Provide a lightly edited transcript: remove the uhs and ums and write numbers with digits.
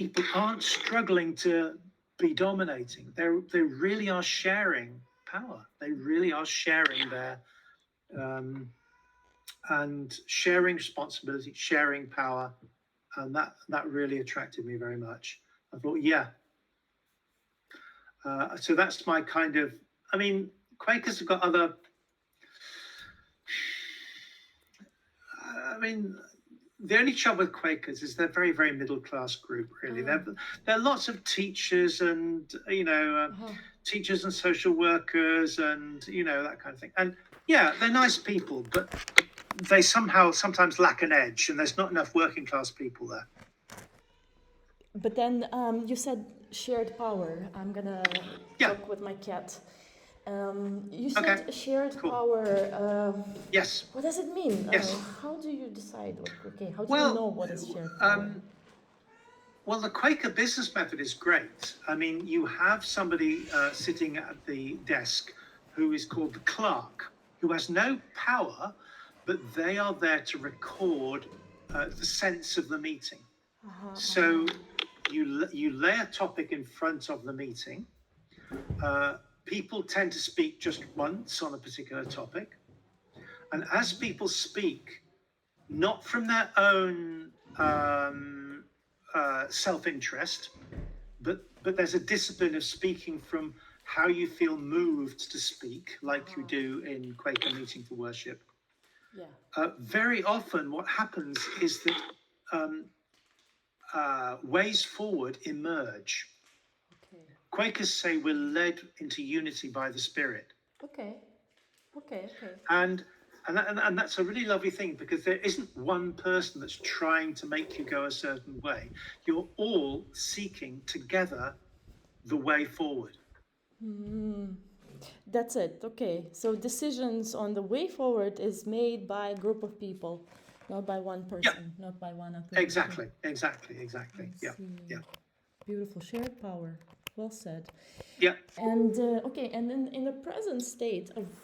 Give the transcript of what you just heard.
people aren't struggling to be dominating. They really are sharing power. They really are sharing their um, and sharing responsibility, sharing power, and that really attracted me very much. I thought, yeah. So that's my kind of. I mean, Quakers have got other. I mean, the only trouble with Quakers is they're very, very middle class group. Really, there are lots of teachers and teachers and social workers and that kind of thing. And yeah, they're nice people, but they somehow sometimes lack an edge, and there's not enough working class people there. But then you said shared power. I'm gonna Yeah. talk with my cat. You Okay. said shared Cool. power. Yes. What does it mean? Yes. How do you decide? Okay, how do you Well, know what is shared power? um, well, the Quaker business method is great. I mean, you have somebody sitting at the desk who is called the clerk, who has no power, but they are there to record the sense of the meeting. So you lay a topic in front of the meeting. People tend to speak just once on a particular topic, and as people speak, not from their own self-interest, but there's a discipline of speaking from how you feel moved to speak, like you do in Quaker Meeting for Worship. Yeah. Very often, what happens is that ways forward emerge. Okay. Quakers say we're led into unity by the Spirit, Okay. Okay. Okay. and and that's a really lovely thing because there isn't one person that's trying to make you go a certain way. You're all seeking together the way forward. That's it. Okay. So decisions on the way forward is made by a group of people, not by one Yeah, person, not by one activity. exactly. I Yeah, see. yeah, Beautiful shared power. Well said. yeah. And okay, and in the present state of